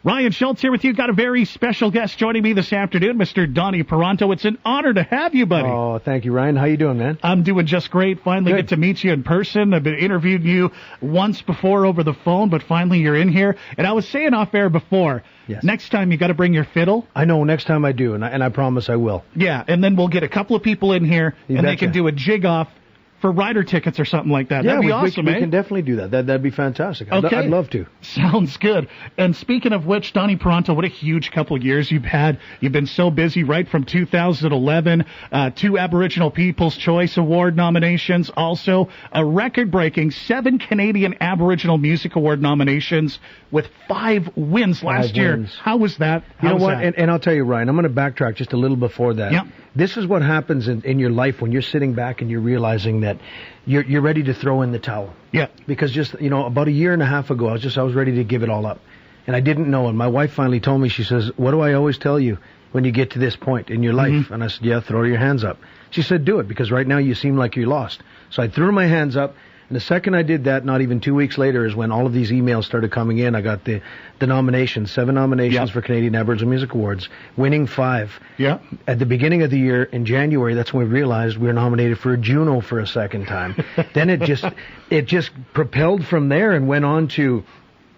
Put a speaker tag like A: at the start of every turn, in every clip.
A: Ryan Schultz here with you. Got a very special guest joining me this afternoon, Mr. Donny Parenteau. It's an honor to have you, buddy.
B: Oh, thank you, Ryan. How you doing, man?
A: I'm doing just great. Finally
B: Good.
A: get to meet you in person. I've been interviewing you once before over the phone, but finally you're in here. And I was saying off air before,
B: Yes.
A: Next time you got to bring your fiddle.
B: I know. Next time I do, and I promise I will.
A: Yeah, and then we'll get a couple of people in here,
B: You
A: and they
B: betcha.
A: can do a jig off for rider tickets or something like that.
B: Yeah,
A: That'd be
B: we
A: awesome,
B: can definitely do that. That'd be fantastic. I'd love to.
A: Sounds good. And speaking of which, Donny Parenteau, what a huge couple of years you've had. You've been so busy, right from 2011, 2 Aboriginal People's Choice Award nominations, also a record-breaking 7 Canadian Aboriginal Music Award nominations with 5 wins last year.
B: wins.
A: How was that?
B: You know
A: How was
B: what?
A: that?
B: And I'll tell you, Ryan, I'm going to backtrack just a little before that.
A: Yep.
B: This is what happens in your life when you're sitting back and you're realizing that you're ready to throw in the towel.
A: Yeah.
B: Because just, about a year and a half ago, I was ready to give it all up. And I didn't know. And my wife finally told me, she says, what do I always tell you when you get to this point in your life?
A: Mm-hmm.
B: And I said, yeah, throw your hands up. She said, do it, because right now you seem like you're lost. So I threw my hands up. And the second I did that, not even 2 weeks later, is when all of these emails started coming in. I got the nominations, 7 nominations for Canadian Aboriginal Music Awards, winning 5.
A: Yeah.
B: At the beginning of the year, in January, that's when we realized we were nominated for a Juno for a second time. Then it just propelled from there and went on to,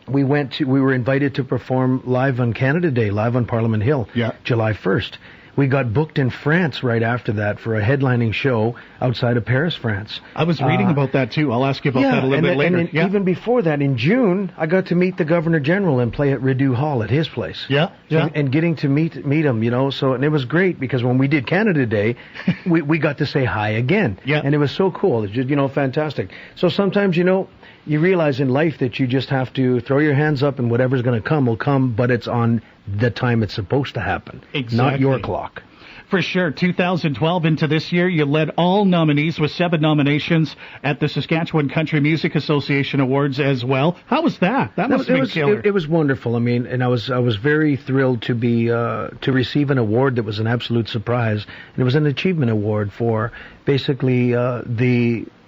B: we were invited to perform live on Canada Day, live on Parliament Hill, July 1st. We got booked in France right after that for a headlining show outside of Paris, France.
A: I was reading about that, too. I'll ask you about that a little bit later.
B: And even before that, in June, I got to meet the Governor General and play at Rideau Hall at his place.
A: Yeah.
B: And getting to meet him, and it was great because when we did Canada Day, we got to say hi again.
A: Yeah.
B: And it was so cool. It's just, fantastic. So sometimes, you realize in life that you just have to throw your hands up and whatever's going to come will come, but it's on the time it's supposed to happen.
A: Exactly.
B: Not your clock.
A: For sure. 2012 into this year, you led all nominees with 7 nominations at the Saskatchewan Country Music Association Awards as well. How was that? That must have been killer.
B: It was wonderful. I mean, and I was very thrilled to be to receive an award that was an absolute surprise, and it was an achievement award for basically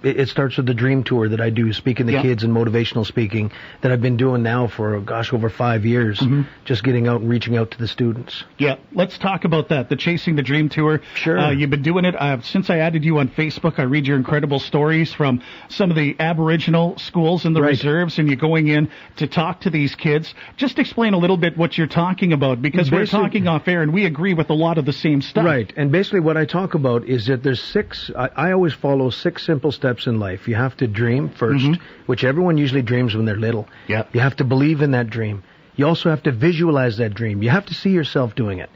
B: it starts with the Dream Tour that I do, speaking to kids and motivational speaking that I've been doing now for, over 5 years, just getting out and reaching out to the students.
A: Yeah, let's talk about that, the Chasing the Dream Tour.
B: Sure.
A: You've been doing it since I added you on Facebook. I read your incredible stories from some of the Aboriginal schools in the reserves, and you're going in to talk to these kids. Just explain a little bit what you're talking about, because we're talking off air and we agree with a lot of the same stuff.
B: Right, and basically what I talk about is that there's 6, I always follow 6 simple steps in life. You have to dream first, which everyone usually dreams when they're little.
A: Yeah.
B: You have to believe in that dream. You also have to visualize that dream. You have to see yourself doing it.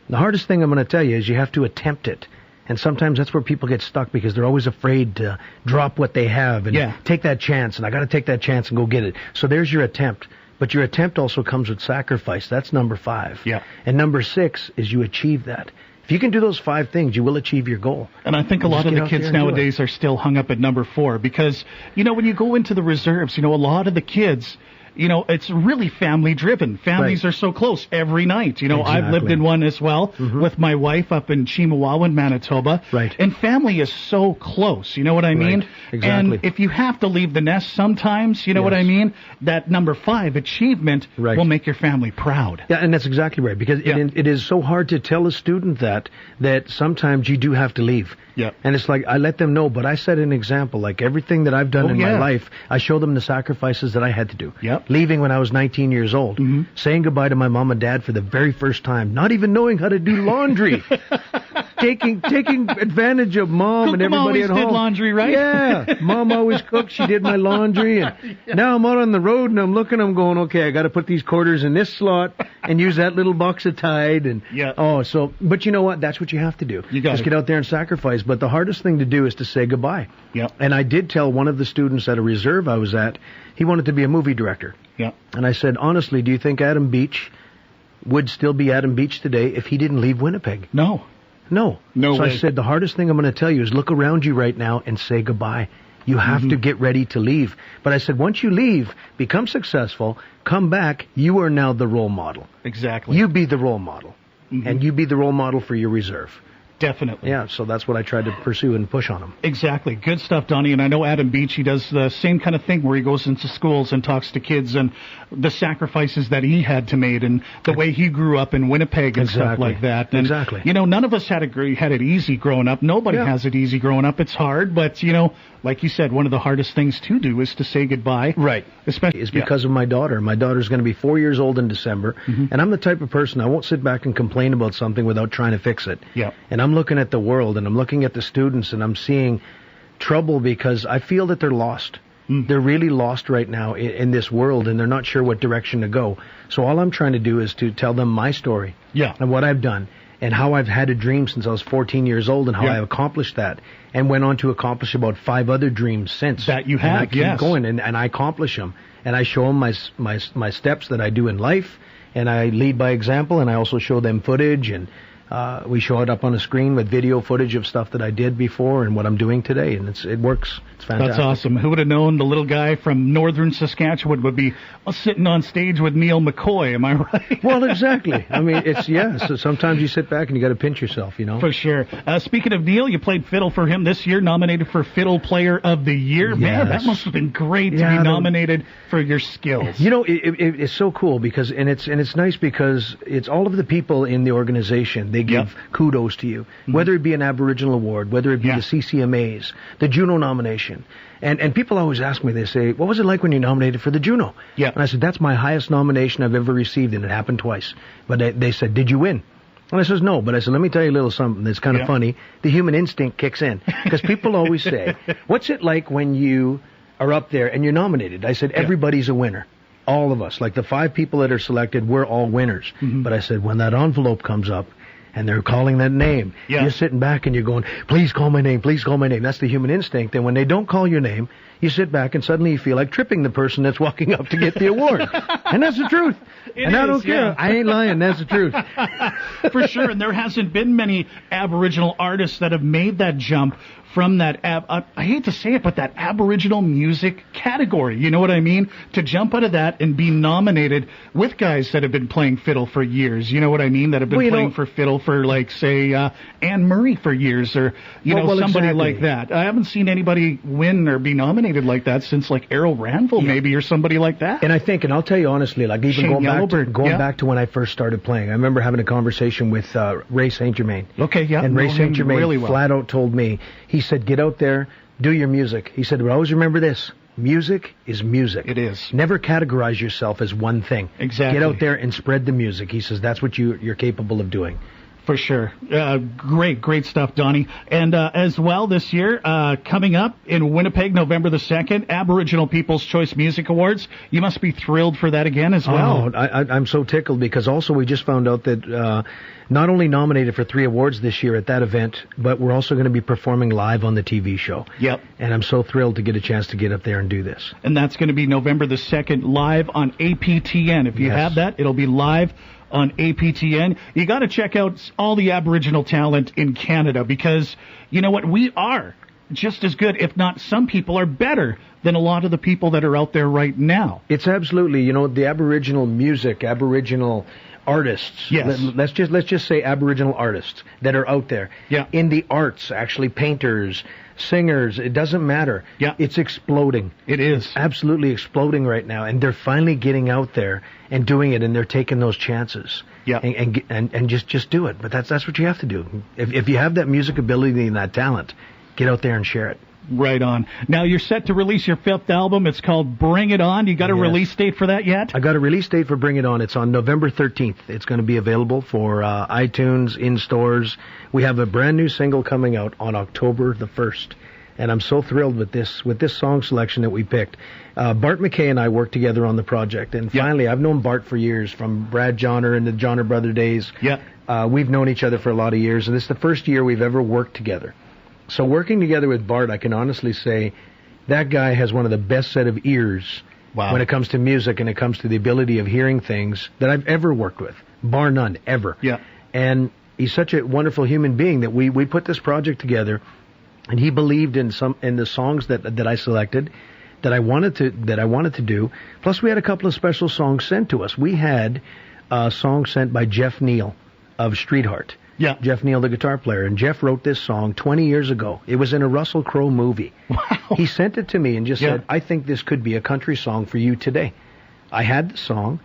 B: The hardest thing I'm going to tell you is you have to attempt it. And sometimes that's where people get stuck because they're always afraid to drop what they have and take that chance. And I got to take that chance and go get it. So there's your attempt. But your attempt also comes with sacrifice. That's number 5.
A: Yeah.
B: And number 6 is you achieve that. If you can do those 5 things, you will achieve your goal.
A: And I think a lot of the kids nowadays are still hung up at number 4 because, when you go into the reserves, a lot of the kids, it's really family driven. Families are so close every night. I've lived in one as well with my wife up in Chimawawa, Manitoba.
B: Right.
A: And family is so close. You know what I mean?
B: Right. Exactly.
A: And if you have to leave the nest sometimes, you know what I mean? That number 5 achievement will make your family proud.
B: Yeah, and that's exactly right, because it is so hard to tell a student that sometimes you do have to leave.
A: Yeah.
B: And it's like, I let them know, but I set an example. Like everything that I've done in my life, I show them the sacrifices that I had to do.
A: Yep.
B: Leaving when I was 19 years old. Saying goodbye to my mom and dad for the very first time. Not even knowing how to do laundry. taking advantage of mom and everybody at home.
A: Did laundry, right?
B: Yeah. Mom always cooked. She did my laundry. And now I'm out on the road and I'm going, okay, I got to put these quarters in this slot and use that little box of Tide. And but you know what? That's what you have to do.
A: You got
B: Just get out there and sacrifice. But the hardest thing to do is to say goodbye.
A: Yep.
B: And I did tell one of the students at a reserve I was at, he wanted to be a movie director.
A: Yeah.
B: And I said, honestly, do you think Adam Beach would still be Adam Beach today if he didn't leave Winnipeg?
A: No.
B: So
A: way.
B: I said, the hardest thing I'm going to tell you is look around you right now and say goodbye. You have to get ready to leave. But I said, once you leave, become successful, come back, you are now the role model.
A: Exactly.
B: You be the role model. And you be the role model for your reserve.
A: Definitely.
B: Yeah, so that's what I tried to pursue and push on them.
A: Exactly. Good stuff, Donny. And I know Adam Beach, he does the same kind of thing where he goes into schools and talks to kids and the sacrifices that he had to make and the way he grew up in Winnipeg and stuff like that. And,
B: exactly.
A: You know, none of us had it easy growing up. Nobody has it easy growing up. It's hard, but, you know, like you said, one of the hardest things to do is to say goodbye.
B: Right.
A: Especially
B: is because of my daughter. My daughter's going to be 4 years old in December, and I'm the type of person, I won't sit back and complain about something without trying to fix it.
A: Yeah.
B: And I'm looking at the world, and I'm looking at the students, and I'm seeing trouble because I feel that they're lost. They're really lost right now in this world, and they're not sure what direction to go. So all I'm trying to do is to tell them my story and what I've done and how I've had a dream since I was 14 years old and how I accomplished that and went on to accomplish about 5 other dreams since.
A: That you have,
B: and I keep going, and I accomplish them. And I show them my steps that I do in life, and I lead by example, and I also show them footage, and we show it up on a screen with video footage of stuff that I did before and what I'm doing today, and it works. It's fantastic.
A: That's awesome. Who would have known the little guy from northern Saskatchewan would be sitting on stage with Neil McCoy? Am I right?
B: Well, exactly. I mean, so sometimes you sit back and you got to pinch yourself, you know.
A: For sure. Speaking of Neil, you played fiddle for him this year, nominated for Fiddle Player of the Year.
B: Yes.
A: Man, that must have been great to be nominated for your skills.
B: You know, it's so cool because it's nice because it's all of the people in the organization. They give kudos to you, whether it be an Aboriginal award, whether it be the CCMAs, the Juno nomination. And people always ask me, they say, what was it like when you nominated for the Juno?
A: Yeah.
B: And I said, that's my highest nomination I've ever received, and it happened twice. But they said, did you win? And I says, no. But I said, let me tell you a little something that's kind of funny. The human instinct kicks in. Because people always say, what's it like when you are up there and you're nominated? I said, everybody's a winner. All of us. Like the 5 people that are selected, we're all winners. But I said, when that envelope comes up, and they're calling that name. You're sitting back and you're going, please call my name, please call my name. That's the human instinct. And when they don't call your name, you sit back and suddenly you feel like tripping the person that's walking up to get the award. And that's the truth. I don't care. I ain't lying. That's the truth.
A: For sure. And there hasn't been many Aboriginal artists that have made that jump from that, I hate to say it, but that Aboriginal music category. You know what I mean? To jump out of that and be nominated with guys that have been playing fiddle for years. You know what I mean? That have been playing for fiddle for, like, say, Anne Murray for years, or, somebody like that. I haven't seen anybody win or be nominated like that since, like, Errol Ranville, maybe, or somebody like that.
B: And I think, and I'll tell you honestly, like, even going back to when I first started playing, I remember having a conversation with Ray St. Germain.
A: Okay, yeah.
B: And Ray St. Germain really flat out told me, he said, get out there, do your music. He said, but always remember this. Music is music.
A: It is.
B: Never categorize yourself as one thing.
A: Exactly.
B: Get out there and spread the music. He says that's what you're capable of doing.
A: For sure. Great stuff, Donny. And as well this year, coming up in Winnipeg, November the 2nd, Aboriginal People's Choice Music Awards. You must be thrilled for that again as well.
B: Oh, I'm so tickled because also we just found out that not only nominated for 3 awards this year at that event, but we're also going to be performing live on the TV show.
A: Yep.
B: And I'm so thrilled to get a chance to get up there and do this.
A: And that's going to be November the 2nd live on APTN. If you have that, it'll be live on APTN. You got to check out all the Aboriginal talent in Canada because, you know what, we are just as good, if not some people are better than a lot of the people that are out there right now.
B: It's absolutely, the Aboriginal music, Aboriginal artists.
A: Yes.
B: Let's just say Aboriginal artists that are out there.
A: Yeah.
B: In the arts, actually painters, singers, it doesn't matter.
A: Yeah.
B: It's exploding.
A: It is.
B: Absolutely exploding right now. And they're finally getting out there and doing it, and they're taking those chances.
A: Yeah.
B: And just do it. But that's what you have to do. If you have that music ability and that talent, get out there and share it.
A: Right on. Now you're set to release your 5th album. It's called Bring It On. You got a release date for that yet?
B: I got a release date for Bring It On. It's on November 13th. It's going to be available for iTunes, in stores. We have a brand new single coming out on October the 1st. And I'm so thrilled with this song selection that we picked. Bart McKay and I worked together on the project. And finally, I've known Bart for years, from Brad Johnner and the Johnner Brother days.
A: Yeah.
B: We've known each other for a lot of years. And this is the first year we've ever worked together. So working together with Bart, I can honestly say that guy has one of the best set of ears when it comes to music and it comes to the ability of hearing things that I've ever worked with, bar none, ever.
A: Yeah.
B: And he's such a wonderful human being that we put this project together, and he believed in the songs that I selected, that I wanted to do. Plus, we had a couple of special songs sent to us. We had a song sent by Jeff Neal of Streetheart.
A: Yeah.
B: Jeff Neal, the guitar player. And Jeff wrote this song 20 years ago. It was in a Russell Crowe movie.
A: Wow.
B: He sent it to me and just said, I think this could be a country song for you today. I had the song.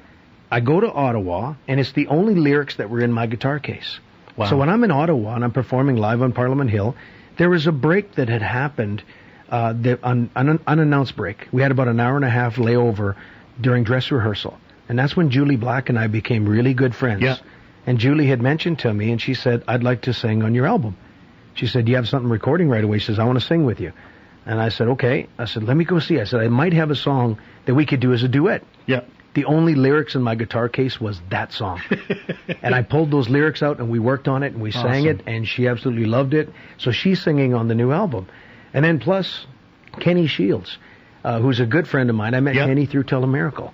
B: I go to Ottawa, and it's the only lyrics that were in my guitar case.
A: Wow.
B: So when I'm in Ottawa and I'm performing live on Parliament Hill, there was a break that had happened, an unannounced break. We had about an hour and a half layover during dress rehearsal. And that's when Julie Black and I became really good friends.
A: Yeah.
B: And Julie had mentioned to me, and she said, I'd like to sing on your album. She said, you have something recording right away? She says, I want to sing with you. And I said, okay. I said, let me go see. I said, I might have a song that we could do as a duet.
A: Yeah.
B: The only lyrics in my guitar case was that song. And I pulled those lyrics out, and we worked on it, and we sang it, and she absolutely loved it. So she's singing on the new album. And then plus, Kenny Shields, who's a good friend of mine. I met Kenny through Telemiracle.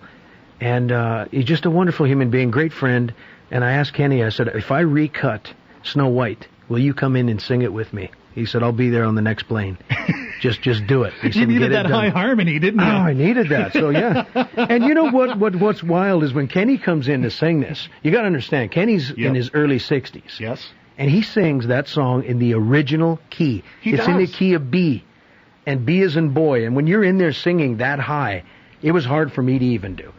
B: And he's just a wonderful human being, great friend. And I asked Kenny, I said, if I recut Snow White, will you come in and sing it with me? He said, I'll be there on the next plane. Just do it. He said,
A: you needed that high harmony, didn't you?
B: Oh, I needed that. So, yeah. And you know what's wild is when Kenny comes in to sing this, you got to understand, Kenny's in his early 60s.
A: Yes.
B: And he sings that song in the original key. It's in the key of B. And B is in boy. And when you're in there singing that high, it was hard for me to even do.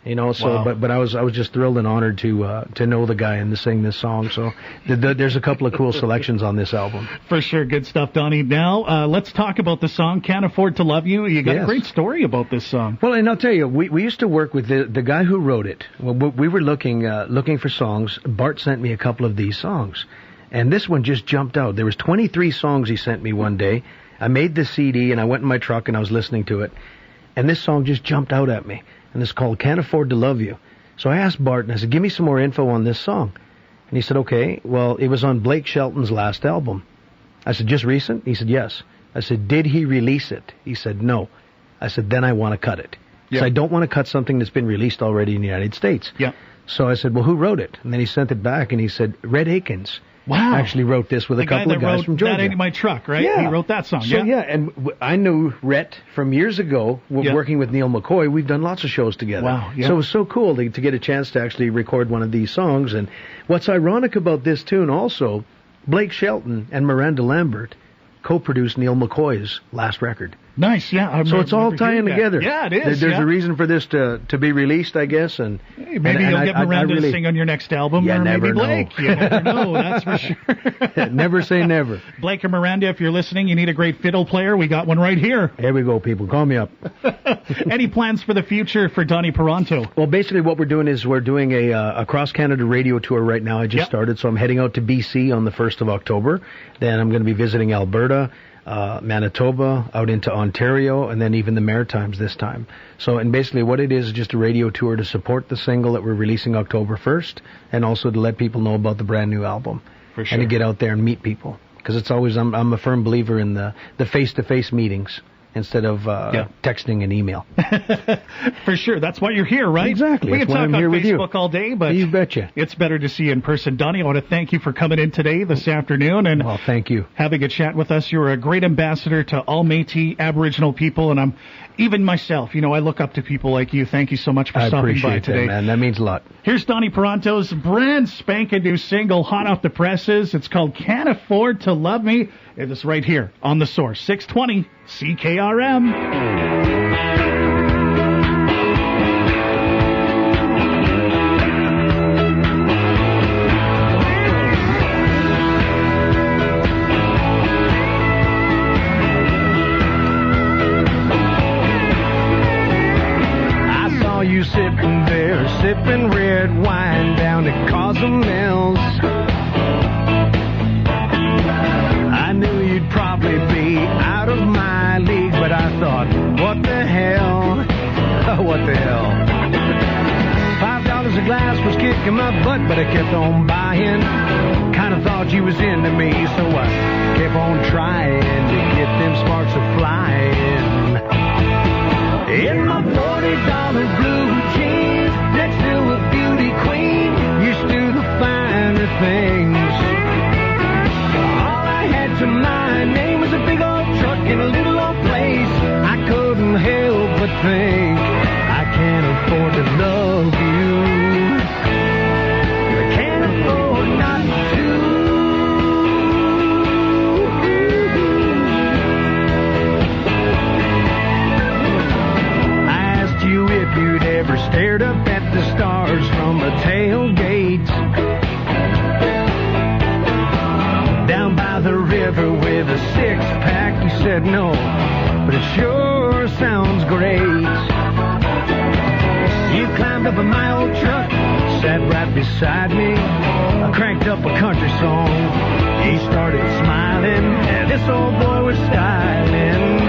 B: You know, so but I was just thrilled and honored to know the guy and to sing this song. So there's a couple of cool selections on this album.
A: For sure, good stuff, Donny. Now let's talk about the song "Can't Afford to Love You." You got a great story about this song.
B: Well, and I'll tell you, we used to work with the guy who wrote it. Well, we were looking for songs. Bart sent me a couple of these songs, and this one just jumped out. There was 23 songs he sent me one day. I made the CD and I went in my truck and I was listening to it, and this song just jumped out at me. And it's called Can't Afford to Love You. So I asked Bart, and I said, give me some more info on this song. And he said, okay, well, it was on Blake Shelton's last album. I said, just recent? He said, yes. I said, did he release it? He said, no. I said, then I want to cut it. So I don't want to cut something that's been released already in the United States.
A: Yeah.
B: So I said, well, who wrote it? And then he sent it back, and he said, Red Akins.
A: Wow.
B: Actually wrote this with a couple of guys from Georgia.
A: That Ain't My Truck, right?
B: Yeah.
A: He wrote that song.
B: So, and I knew Rhett from years ago, working with Neil McCoy. We've done lots of shows together.
A: Wow. Yeah.
B: So it was so cool to get a chance to actually record one of these songs. And what's ironic about this tune also, Blake Shelton and Miranda Lambert co-produced Neil McCoy's last record.
A: Nice, yeah.
B: So it's all tying together.
A: Yeah, it is.
B: There's a reason for this to be released, I guess. And
A: maybe you'll get Miranda to sing on your next album, or maybe Blake. You never know, that's for sure.
B: Never say never.
A: Blake or Miranda, if you're listening, you need a great fiddle player. We got one right here.
B: Here we go, people. Call me up.
A: Any plans for the future for Donny Parenteau?
B: Well, basically what we're doing is we're doing a cross-Canada radio tour right now. I just started, so I'm heading out to BC on the 1st of October. Then I'm going to be visiting Alberta, Manitoba, out into Ontario, and then even the Maritimes this time. So, and basically what it is just a radio tour to support the single that we're releasing October 1st, and also to let people know about the brand new album.
A: For sure.
B: And to get out there and meet people. Because it's always, I'm a firm believer in the face-to-face meetings instead of texting and email.
A: For sure. That's why you're here, right?
B: Exactly.
A: We can
B: That's why
A: talk
B: I'm
A: on
B: here with
A: Facebook
B: you.
A: all day, but
B: you betcha.
A: It's better to see you in person. Donny, I want to thank you for coming in today, this afternoon, and
B: well, thank you.
A: Having a chat with us. You're a great ambassador to all Métis Aboriginal people, and I'm even myself. You know, I look up to people like you. Thank you so much for stopping by today.
B: That, man. That means a lot.
A: Here's Donny Parenteau's brand spanking new single, hot off the presses. It's called Can't Afford to Love Me. It is right here on The Source, 620 CKRM.
B: You sipping there, sipping red wine down at Cozumel's. I knew you'd probably be out of my league, but I thought, what the hell? What the hell? $5 a glass was kicking my butt, but I kept on buying. Kinda thought you was into me, so I kept on trying to get them sparks a flying. In my $40 blue jeans, next to a beauty queen, used to the finer things. All I had to my name was a big old truck in a little old place. I couldn't help but think, I can't afford to love you. I can't afford not to. great. Down by the river with a six-pack, you said no, but it sure sounds great. You climbed up in my old truck, sat right beside me. I cranked up a country song. He started smiling, and this old boy was styling.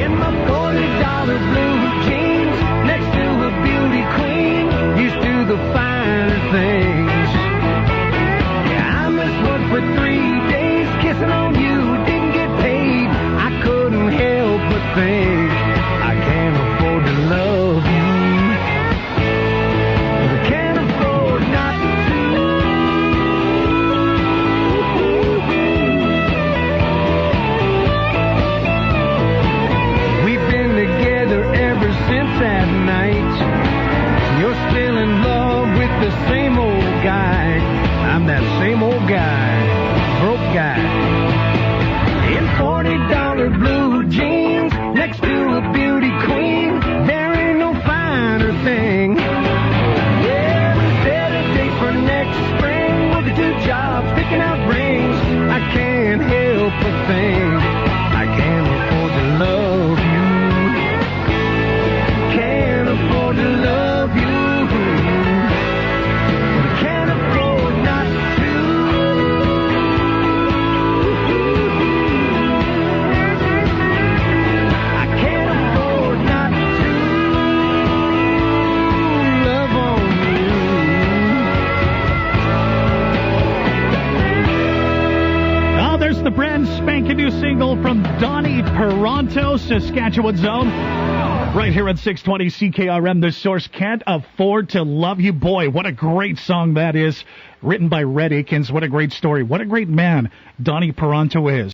B: In my $40 blue jeans, next to a beauty queen, used to the finer things. Yeah, I missed work for 3 days, kissing on you, didn't get paid. I couldn't help but think, I can't afford to love you. That night, you're still in love with the same old guy. I'm that same old guy, broke guy. In $40 blue jeans, next to a beauty queen, there ain't no finer thing. Yeah, we set a date for next spring, working 2 jobs, picking out rings. I can't help but think, I can't afford to love you. Can't afford to love you, but I can't afford not to. I can't afford not to love on you.
A: Oh, there's the brand spanking new single from Donny Parenteau, Saskatchewan's own. Right here at 620 CKRM, the source. Can't afford to love you. Boy, what a great song that is. Written by Red Akins. What a great story. What a great man Donny Parenteau is.